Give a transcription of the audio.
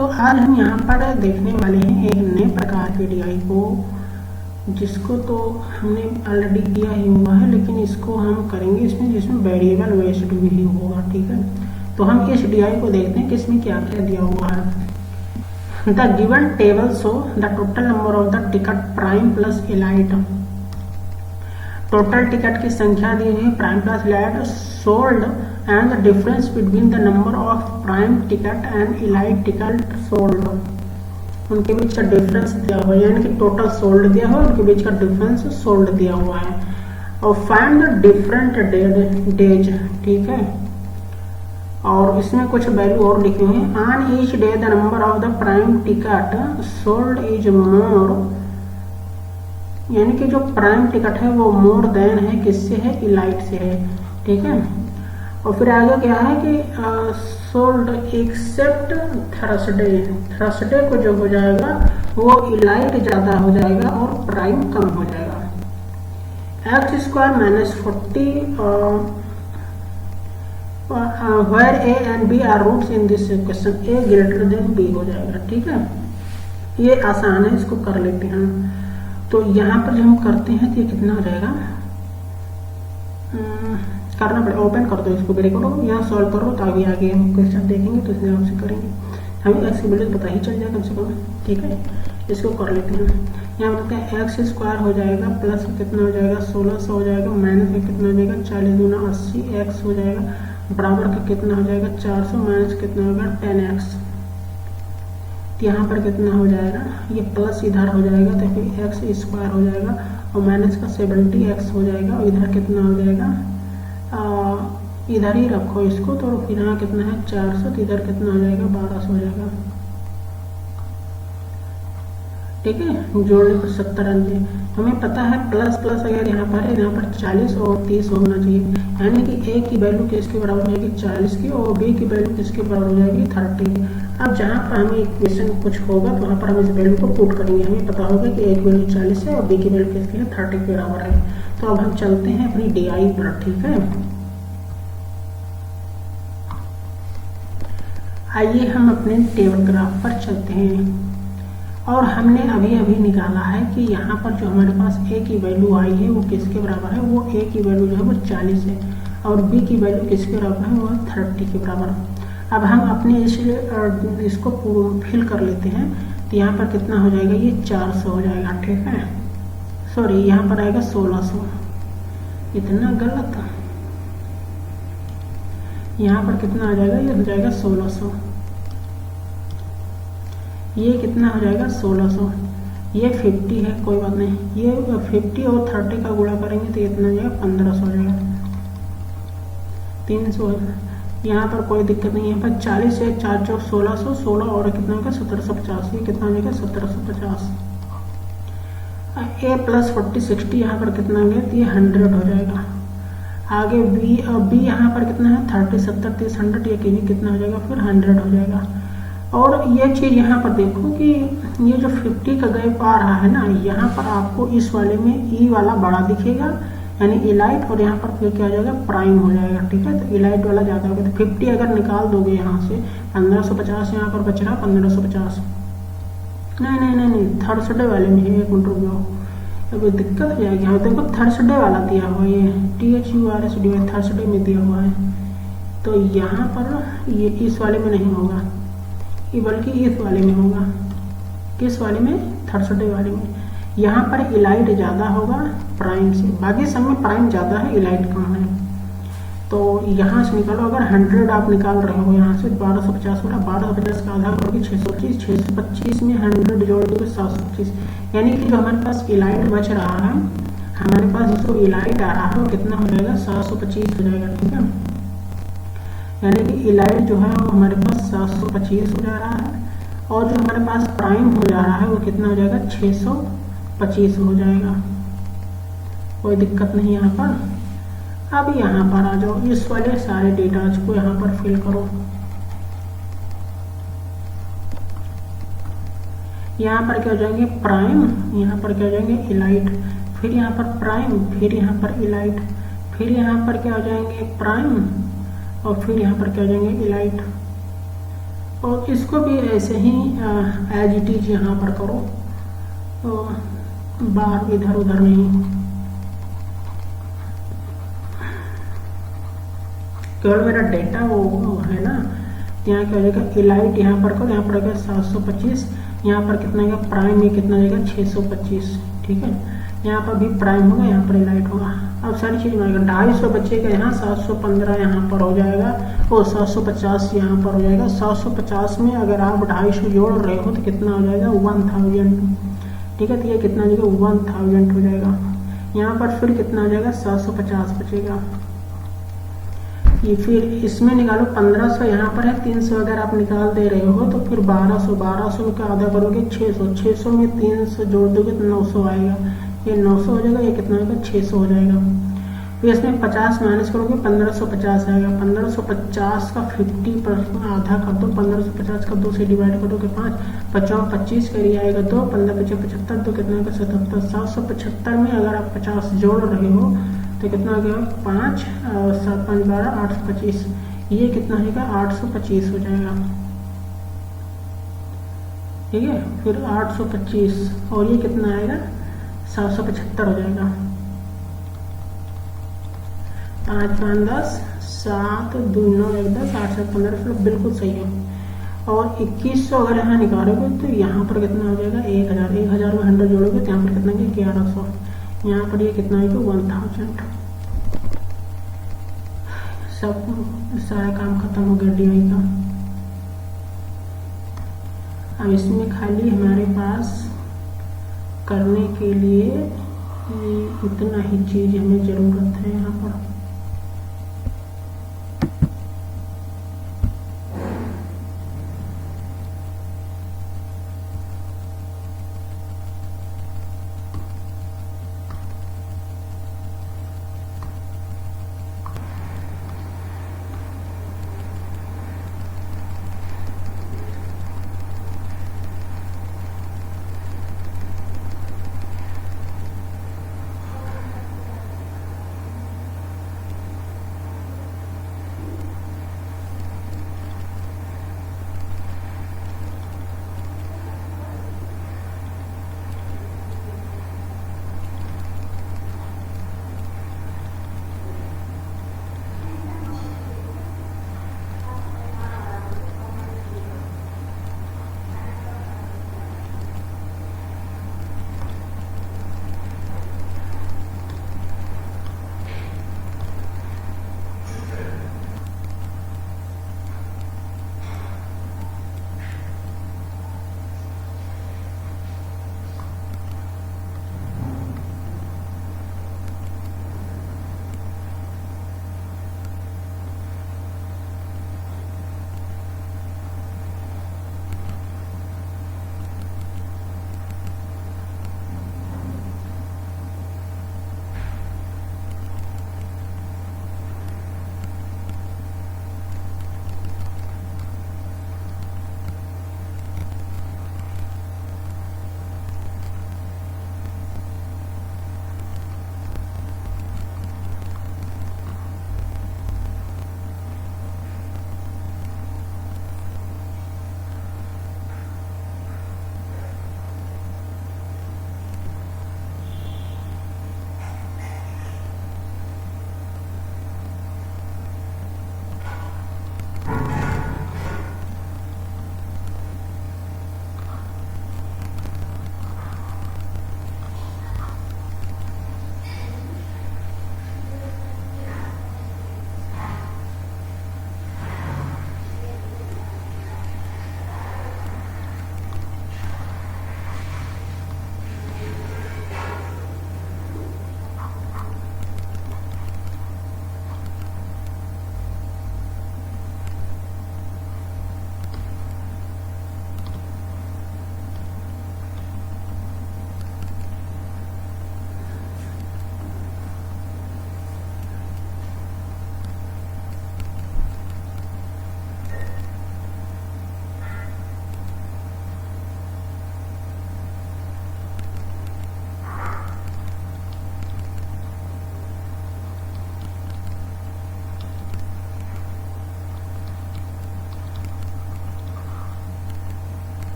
तो आज हम यहाँ पर देखने वाले हैं एक नए प्रकार के DI को, जिसको तो हमने ऑलरेडी किया ही हुआ है, लेकिन इसको हम करेंगे इसमें जिसमें वेरिएबल वेस्ट भी होगा। ठीक है, तो हम इस DI को देखते हैं कि इसमें क्या क्या दिया हुआ है। The given table show the total number of the ticket prime plus elite. Total ticket की संख्या दी हुई है prime plus elite sold and the difference between the number of prime ticket and elite ticket sold। उनके बीच का difference दिया हुआ है, यानी कि टोटल सोल्ड दिया हुआ है, उनके बीच का डिफरेंस सोल्ड दिया हुआ है। और फाइंड द डिफरेंट डेज। ठीक है, और इसमें कुछ वैल्यू और लिखी हुई है। On each day the number of the prime ticket sold is more, यानी कि जो प्राइम टिकट है वो मोर देन है, किससे है, इलाइट से है। ठीक है, और फिर आगे क्या है कि सोल्ड एक्सेप्ट थर्सडे। थर्सडे को जो हो जाएगा वो इलाइट ज्यादा हो जाएगा और प्राइम कम हो जाएगा। X square minus 40 where A and B are roots in this equation, A greater than B हो जाएगा। ठीक है, ये आसान है, इसको कर लेते हैं। तो यहाँ पर जब हम करते हैं तो ये कितना हो जाएगा, करना पड़ेगा। ओपन कर दो इसको, ब्रेक करो, यहाँ सॉल्व करो, ताकि आगे हम क्वेश्चन देखेंगे तो इसमें आपसे करेंगे, हमें एक्स की वैल्यू पता ही चल जाएगा कम से कम। ठीक है, इसको कर लेते हैं। यहाँ बताते हैं एक्स स्क्वायर हो जाएगा प्लस कितना हो जाएगा 1600 हो जाएगा, माइनस में कितना हो जाएगा 40 गुना 80 एक्स हो जाएगा, बराबर का कितना हो जाएगा 400 माइनस कितना होगा 10x। यहाँ पर कितना हो जाएगा, ये प्लस इधर हो जाएगा तो फिर एक्स स्क्वायर हो जाएगा और माइनस का 70x हो जाएगा, और इधर कितना हो जाएगा, इधर ही रखो इसको, तो फिर यहाँ कितना है 400, तो इधर कितना हो जाएगा 1200 हो जाएगा। ठीक है, जोड़ने पर 70 आएंगे। हमें पता है प्लस प्लस अगर यहाँ पर 40 और 30 होना चाहिए, यानी कि ए की वैल्यू किसके बराबर हो जाएगी 40 की, और बी की वैल्यू किसके बराबर हो जाएगी 30 की। अब जहाँ पर हमें इक्वेशन कुछ होगा तो वहाँ पर हम इस वैल्यू को पुट करेंगे। हमें पता होगा कि ए की वैल्यू 40 है और बी की वैल्यू किसकी है 30 के बराबर है। तो अब हम चलते हैं अपनी DI पर। ठीक है, आइए हम अपने टेबल ग्राफ पर चलते हैं। और हमने अभी अभी निकाला है कि यहाँ पर जो हमारे पास ए की वैल्यू आई है वो किसके बराबर है, वो ए की वैल्यू जो है वो 40 है, और बी की वैल्यू किसके बराबर है, वो 30 के बराबर। अब हम अपने इसको फिल कर लेते हैं, तो यहाँ पर कितना हो जाएगा, ये 400 हो जाएगा। ठीक है, सॉरी यहाँ पर आएगा 1600, इतना गलत। यहाँ पर कितना आ जाएगा, ये हो जाएगा 1600, ये कितना हो जाएगा 1600, ये 50 है, कोई बात नहीं, ये 50 और 30 का गुणा करेंगे तो इतना हो जाएगा 1500 हो जाएगा, 300। यहाँ पर कोई दिक्कत नहीं है, यहाँ पर 40 है, 4 चौक 1600, 16 और कितना होगा 1750, ये कितना हो जाएगा 1750। ए प्लस 40 60 यहाँ पर कितना हो गया, तो ये 100 हो जाएगा। आगे बी, और बी यहाँ पर कितना है 30 70 30 100, ये कीजिए कितना हो जाएगा, फिर 100 हो जाएगा। और ये चीज़ यहाँ पर देखो कि ये जो 50 का गैप आ रहा है ना, यहाँ पर आपको इस वाले में ई वाला बड़ा दिखेगा, यानी इलाइट, और यहाँ पर फिर क्या हो जाएगा, प्राइम हो जाएगा। ठीक है, तो इलाइट वाला ज़्यादा होगा, तो 50 अगर निकाल दोगे यहाँ से 1550 यहाँ पर बच रहा 1550। नहीं, थर्सडे वाले में है, एक मिनट रुक जाओ, अभी दिक्कत हो जाएगी। हाँ देखो थर्सडे वाला दिया हुआ, ये THURSDY थर्सडे में दिया हुआ है, तो यहाँ पर ये इस वाले में नहीं होगा, ये बल्कि इस वाले में होगा। किस वाले में, थर्सडे वाले में। यहाँ पर इलाइट ज़्यादा होगा प्राइम से, बाकी सब में प्राइम ज़्यादा है, इलाइट कम है। तो यहाँ से निकालो, अगर 100 आप निकाल रहे हो यहाँ से 1250 वाला, 1250 का आधा करोगे 625, 625 में 100 जोड़ दोगे 725, यानी कि जो हमारे पास इलाइट बच रहा है, हमारे पास जिसको इलाइट आ रहा है वो कितना हो जाएगा 725 हो जाएगा। ठीक है, यानी कि इलाइट जो है वो हमारे पास 725 हो जा रहा है, और जो हमारे पास प्राइम हो जा रहा है वो कितना हो जाएगा 625 हो जाएगा। कोई दिक्कत नहीं यहाँ पर। अब यहाँ पर आ जाओ, इस वाले सारे डेटाज को यहाँ पर फिल करो। यहाँ पर क्या हो जाएंगे प्राइम, यहाँ पर क्या हो जाएंगे इलाइट, फिर यहाँ पर प्राइम, फिर यहाँ पर इलाइट, फिर यहाँ पर क्या हो जाएंगे प्राइम, और फिर यहाँ पर क्या हो जाएंगे इलाइट। और इसको भी ऐसे ही एज इट इज यहाँ पर करो, तो बार इधर उधर नहीं, केवल मेरा डेटा वो है ना। यहाँ क्या हो जाएगा, इलाइट यहाँ पर करो, यहाँ पर आएगा 725, यहाँ पर कितना आएगा प्राइम में कितना आएगा 625, ठीक है। यहाँ पर भी प्राइम होगा, यहाँ पर इलाइट होगा। अब सारी चीज में आएगा 250 बचेगा, यहाँ 715 यहाँ पर हो जाएगा और 750 यहाँ पर हो जाएगा। 750 में अगर आप 250 जोड़ रहे हो तो कितना हो जाएगा 1000, ठीक है। तो ये कितना हो जाएगा 1000 हो जाएगा। यहाँ पर फिर कितना हो जाएगा 750 बचेगा। ये फिर इसमें निकालो 1500 यहाँ पर है, 300 अगर आप निकाल दे रहे हो तो फिर 1200 का आधा करोगे 600 में 300 जोड़ दोगे तो 900 आएगा, ये 900 हो जाएगा, ये कितना होगा 600 हो जाएगा। फिर इसमें 50 माइनस करोगे 1550 आएगा। 1550 का 50% आधा कर दो, 1550 का 2 से डिवाइड करोगे 5, 55 25 का एरिया आएगा 2, 15 5 75, तो कितना होगा 77। 775 में अगर आप 50 जोड़ रहे हो तो कितना हो गया 5 और 7 5 12 825, ये कितना होगा 825 हो जाएगा, ठीक है। फिर 825 और ये कितना आएगा 775 हो जाएगा। 5 5 10 7 2 9 1 10 8 7 15, बिल्कुल सही है। और 2100 अगर यहाँ निकालोगे तो यहाँ पर कितना हो जाएगा 1000, 1000 में 100 जोड़ोगे तो यहाँ पर कितना 1100, यहाँ पर ये कितना आएगा 1000। सब सारा काम खत्म हो गया DI का। अब इसमें खाली हमारे पास करने के लिए इतना ही चीज हमें जरूरत है यहाँ पर।